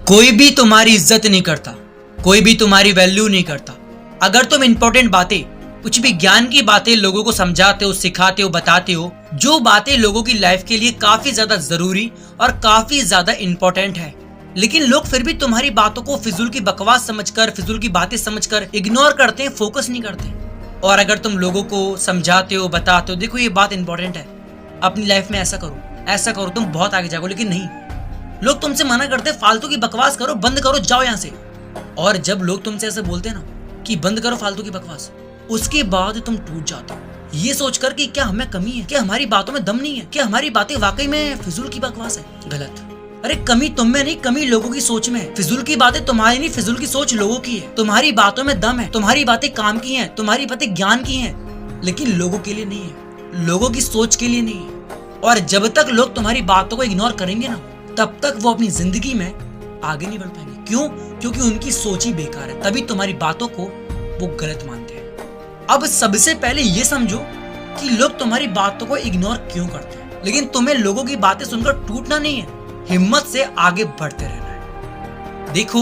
कोई भी तुम्हारी इज्जत नहीं करता, कोई भी तुम्हारी वैल्यू नहीं करता। अगर तुम इंपॉर्टेंट बातें, कुछ भी ज्ञान की बातें लोगों को समझाते हो, सिखाते हो, बताते हो, जो बातें लोगों की लाइफ के लिए काफी ज्यादा जरूरी और काफी ज्यादा इंपॉर्टेंट है, लेकिन लोग फिर भी तुम्हारी बातों को फिजूल की बकवास समझकर, फिजूल की बातें समझकर इग्नोर करते हैं, फोकस नहीं करते। और अगर तुम लोगों को समझाते हो, बताते हो, देखो ये बात इंपॉर्टेंट है, अपनी लाइफ में ऐसा करो, तुम बहुत आगे जाओगे, लेकिन नहीं, लोग तुमसे मना करते, फालतू की बकवास करो, बंद करो, जाओ यहाँ से। और जब लोग तुमसे ऐसे बोलते हैं ना कि बंद करो फालतू की बकवास, उसके बाद तुम टूट जाते हो ये सोचकर कि क्या हमें कमी है, क्या हमारी बातों में दम नहीं है, क्या हमारी बातें वाकई में फिजूल की बकवास है। गलत। अरे कमी तुम में नहीं, कमी लोगों की सोच में है। फिजूल की बातें तुम्हारी नहीं, फिजूल की सोच लोगों की है। तुम्हारी बातों में दम है, तुम्हारी बातें काम की हैं, तुम्हारी बातें ज्ञान की हैं, लेकिन लोगों के लिए नहीं है, लोगों की सोच के लिए नहीं है। और जब तक लोग तुम्हारी बातों को इग्नोर करेंगे ना, तब तक वो अपनी जिंदगी में आगे नहीं बढ़ पाएंगे। क्यों? क्योंकि उनकी सोच ही बेकार है, तभी तुम्हारी बातों को वो गलत मानते हैं। अब सबसे पहले ये समझो कि लोग तुम्हारी बातों को इग्नोर क्यों करते हैं, लेकिन तुम्हें लोगों की बातें सुनकर टूटना नहीं है, हिम्मत से आगे बढ़ते रहना है। देखो,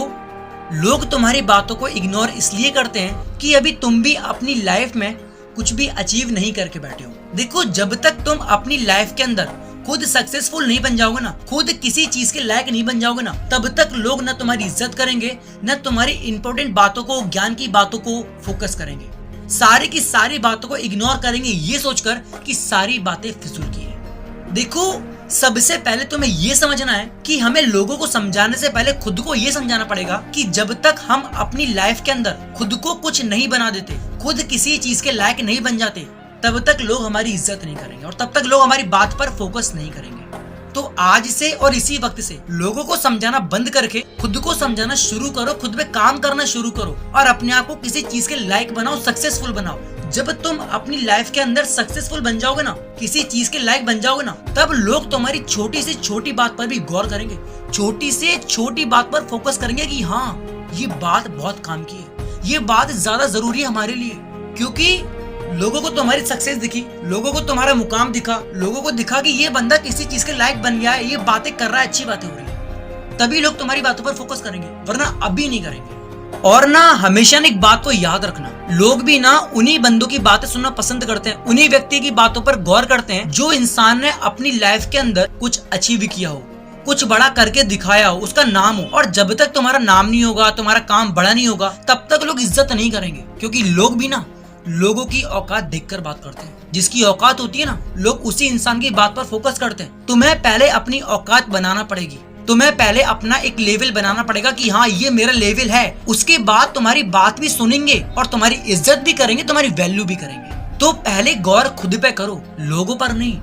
लोग तुम्हारी बातों को इग्नोर इसलिए करते हैं कि अभी तुम भी अपनी लाइफ में कुछ भी अचीव नहीं करके बैठे हो। देखो, जब तक तुम अपनी लाइफ के अंदर खुद सक्सेसफुल नहीं बन जाओगे ना, खुद किसी चीज के लायक नहीं बन जाओगे ना, तब तक लोग ना तुम्हारी इज्जत करेंगे, ना तुम्हारी इंपॉर्टेंट बातों को, ज्ञान की बातों को फोकस करेंगे। सारी की सारी बातों को इग्नोर करेंगे ये सोचकर कि सारी बातें फिजूल की है। देखो, सबसे पहले तुम्हें ये समझना है कि हमें लोगों को समझाने से पहले खुद को ये समझाना पड़ेगा कि जब तक हम अपनी लाइफ के अंदर खुद को कुछ नहीं बना देते, खुद किसी चीज के लायक नहीं बन जाते, तब तक लोग हमारी इज्जत नहीं करेंगे और तब तक लोग हमारी बात पर फोकस नहीं करेंगे। तो आज से और इसी वक्त से लोगों को समझाना बंद करके खुद को समझाना शुरू करो, खुद पे काम करना शुरू करो और अपने आप को किसी चीज के लायक बनाओ, सक्सेसफुल बनाओ। जब तुम अपनी लाइफ के अंदर सक्सेसफुल बन जाओगे ना, किसी चीज के लायक बन जाओगे ना, तब लोग तुम्हारी छोटी से छोटी बात पर भी गौर करेंगे, छोटी से छोटी बात पर फोकस करेंगे कि हाँ, ये बात बहुत काम की है, ये बात ज्यादा जरूरी है हमारे लिए। क्योंकि लोगों को तुम्हारी सक्सेस दिखी, लोगों को तुम्हारा मुकाम दिखा, लोगों को दिखा कि ये बंदा किसी चीज के लायक बन गया है, ये बातें कर रहा है, अच्छी बातें हो रही है, तभी लोग तुम्हारी बातों पर फोकस करेंगे, वरना अभी नहीं करेंगे। और ना हमेशा एक बात को याद रखना, लोग भी ना उन्हीं बंदों की बातें सुनना पसंद करते हैं, उन्हीं व्यक्ति की बातों पर गौर करते हैं जो इंसान ने अपनी लाइफ के अंदर कुछ अचीव किया हो, कुछ बड़ा करके दिखाया हो, उसका नाम हो। और जब तक तुम्हारा नाम नहीं होगा, तुम्हारा काम बड़ा नहीं होगा, तब तक लोग इज्जत नहीं करेंगे। क्योंकि लोग भी ना लोगों की औकात देखकर बात करते हैं, जिसकी औकात होती है ना, लोग उसी इंसान की बात पर फोकस करते हैं। तुम्हें पहले अपनी औकात बनाना पड़ेगी, तुम्हें पहले अपना एक लेवल बनाना पड़ेगा कि हाँ, ये मेरा लेवल है। उसके बाद तुम्हारी बात भी सुनेंगे और तुम्हारी इज्जत भी करेंगे, तुम्हारी वैल्यू भी करेंगे। तो पहले गौर खुद पे करो, लोगों पर नहीं।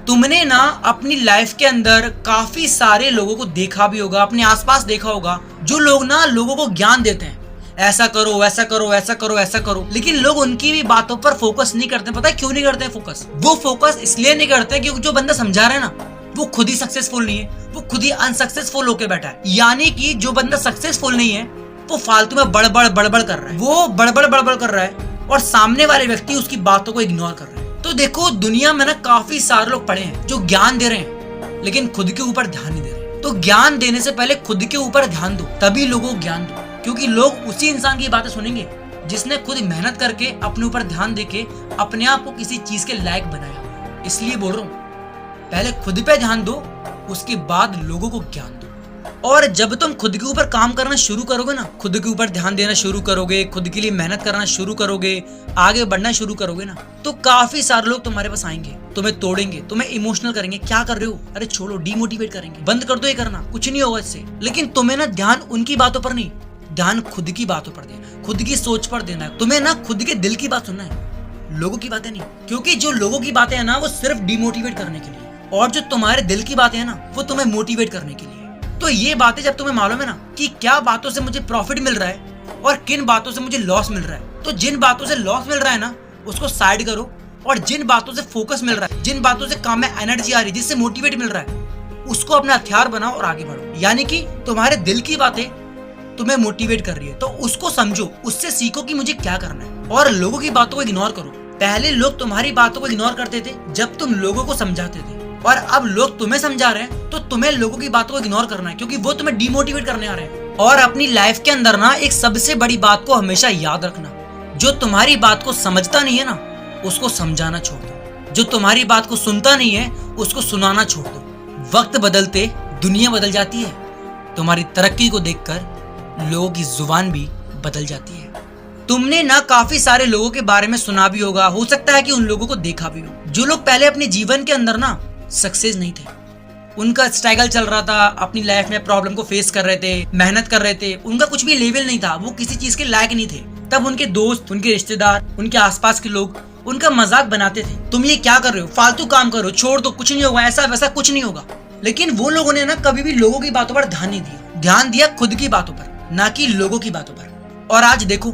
तुमने ना अपनी लाइफ के अंदर काफी सारे लोगों को देखा भी होगा, अपने आसपास देखा होगा, जो लोग ना लोगों को ज्ञान देते हैं, ऐसा करो, ऐसा करो, ऐसा करो, ऐसा करो, लेकिन लोग उनकी भी बातों पर फोकस नहीं करते। पता है क्यों नहीं करते फोकस? वो फोकस इसलिए नहीं करते क्योंकि जो बंदा समझा रहा है ना, वो खुद ही सक्सेसफुल नहीं है, वो खुद ही अनसक्सेसफुल होके बैठा है। यानी कि जो बंदा सक्सेसफुल नहीं है, वो फालतू में बड़बड़ कर रहा है, वो बड़बड़ कर रहा है और सामने वाले व्यक्ति उसकी बातों को इग्नोर कर रहे हैं। तो देखो, दुनिया में ना काफी सारे लोग पड़े हैं जो ज्ञान दे रहे हैं, लेकिन खुद के ऊपर ध्यान नहीं दे रहे। तो ज्ञान देने से पहले खुद के ऊपर ध्यान दो, तभी लोगों को ज्ञान दो। क्योंकि लोग उसी इंसान की बातें सुनेंगे जिसने खुद मेहनत करके अपने ऊपर ध्यान देके अपने आप को किसी चीज के लायक बनाया। इसलिए बोल रहा हूँ, पहले खुद पे ध्यान दो, उसके बाद लोगों को ज्ञान दो। और जब तुम खुद के ऊपर काम करना शुरू करोगे ना, खुद के ऊपर ध्यान देना शुरू करोगे, खुद के लिए मेहनत करना शुरू करोगे, आगे बढ़ना शुरू करोगे ना, तो काफी सारे लोग तुम्हारे पास आएंगे, तुम्हें तोड़ेंगे, तुम्हें इमोशनल करेंगे। क्या कर रहे हो? अरे छोड़ो, डिमोटिवेट करेंगे, बंद कर दो ये करना, कुछ नहीं होगा इससे। लेकिन तुम्हें ना ध्यान उनकी बातों पर नहीं, ध्यान खुद की बातों पर देना, खुद की सोच पर देना है। तुम्हें ना खुद के दिल की बात सुनना है, लोगों की बातें नहीं। क्योंकि जो लोगों की बातें हैं ना, वो सिर्फ डिमोटिवेट करने के लिए, और जो तुम्हारे दिल की बातें हैं ना, वो तुम्हें मोटिवेट करने के लिए। तो ये बातें जब तुम्हें मालूम है ना कि क्या बातों से मुझे प्रॉफिट मिल रहा है और किन बातों से मुझे लॉस मिल रहा है, तो जिन बातों से लॉस मिल रहा है ना, उसको साइड करो, और जिन बातों से फोकस मिल रहा है, जिन बातों से काम में एनर्जी आ रही है, जिससे मोटिवेट मिल रहा है, उसको अपना हथियार बनाओ और आगे बढ़ो। यानी कि तुम्हारे दिल की बातें तुम्हें मोटिवेट कर रही है, तो उसको समझो, उससे सीखो कि मुझे क्या करना है, और लोगों की बातों को इग्नोर करो। पहले लोग तुम्हारी बातों को इग्नोर करते थे जब तुम लोगों को समझाते थे, और अब लोग तुम्हें समझा रहे हैं तो तुम्हें लोगों की बातों को इग्नोर करना है, क्योंकि वो तुम्हें डिमोटिवेट करने आ रहे हैं। और अपनी लाइफ के अंदर ना एक सबसे बड़ी बात को हमेशा याद रखना, जो तुम्हारी बात को समझता नहीं है ना, उसको समझाना छोड़ दो। जो तुम्हारी बात को सुनता नहीं है, उसको सुनाना छोड़ दो। वक्त बदलते दुनिया बदल जाती है। तुम्हारी तरक्की को देखकर लोगों की जुबान भी बदल जाती है। तुमने ना काफी सारे लोगों के बारे में सुना भी होगा, हो सकता है कि उन लोगों को देखा भी हो, जो लोग पहले अपने जीवन के अंदर ना सक्सेस नहीं थे। उनका स्ट्रगल चल रहा था, अपनी लाइफ में प्रॉब्लम को फेस कर रहे थे, मेहनत कर रहे थे, उनका कुछ भी लेवल नहीं था, वो किसी चीज के लायक नहीं थे। तब उनके दोस्त, उनके रिश्तेदार, उनके आसपास के लोग उनका मजाक बनाते थे, तुम ये क्या कर रहे हो, फालतू काम करो, छोड़ दो, कुछ नहीं होगा, ऐसा वैसा कुछ नहीं होगा। लेकिन वो लोगों ने ना कभी भी लोगों की बातों पर ध्यान नहीं दिया, ध्यान दिया खुद की बातों पर, ना कि लोगों की बातों पर। और आज देखो,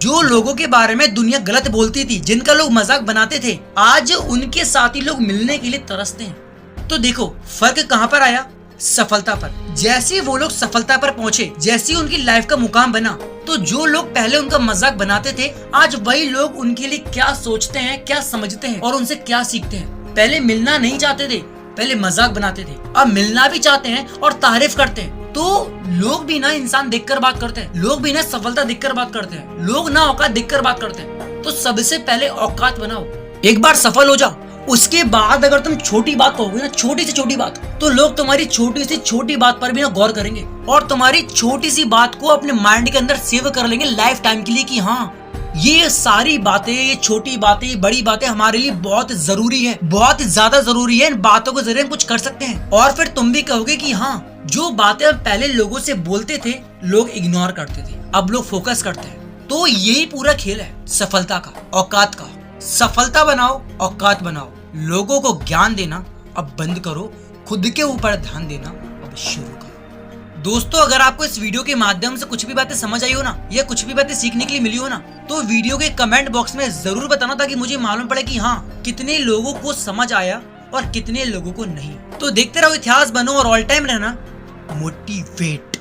जो लोगों के बारे में दुनिया गलत बोलती थी, जिनका लोग मजाक बनाते थे, आज उनके साथी लोग मिलने के लिए तरसते हैं। तो देखो फर्क कहाँ पर आया, सफलता पर। जैसे वो लोग सफलता पर पहुंचे, जैसे उनकी लाइफ का मुकाम बना, तो जो लोग पहले उनका मजाक बनाते थे, आज वही लोग उनके लिए क्या सोचते हैं, क्या समझते हैं और उनसे क्या सीखते हैं। पहले मिलना नहीं चाहते थे, पहले मजाक बनाते थे, अब मिलना भी चाहते हैं और तारीफ करते हैं। तो लोग भी ना इंसान देखकर बात करते हैं, लोग भी ना सफलता देखकर बात करते हैं, लोग ना औकात देखकर बात करते हैं। तो सबसे पहले औकात बनाओ, एक बार सफल हो जाओ, उसके बाद अगर तुम छोटी बात कहोगे ना, छोटी से छोटी बात, तो लोग तुम्हारी छोटी से छोटी बात पर भी ना गौर करेंगे और तुम्हारी छोटी सी बात को अपने माइंड के अंदर सेव कर लेंगे लाइफ टाइम के लिए कि हाँ, ये सारी बातें, ये छोटी बातें, ये बड़ी बातें हमारे लिए बहुत जरूरी है, बहुत ज्यादा जरूरी है, इन बातों के जरिए हम कुछ कर सकते हैं। और फिर तुम भी कहोगे कि हाँ, जो बातें हम पहले लोगों से बोलते थे, लोग इग्नोर करते थे, अब लोग फोकस करते हैं। तो यही पूरा खेल है सफलता का, औकात का। सफलता बनाओ, औकात बनाओ। लोगों को ज्ञान देना अब बंद करो, खुद के ऊपर ध्यान देना अब शुरू करो। दोस्तों, अगर आपको इस वीडियो के माध्यम से कुछ भी बातें समझ आई हो ना, या कुछ भी बातें सीखने के लिए मिली हो ना, तो वीडियो के कमेंट बॉक्स में जरूर बताना, ताकि मुझे मालूम पड़े कि हाँ, कितने लोगों को समझ आया और कितने लोगों को नहीं। तो देखते रहो इतिहास बनो और ऑल टाइम रहना मोटिवेट।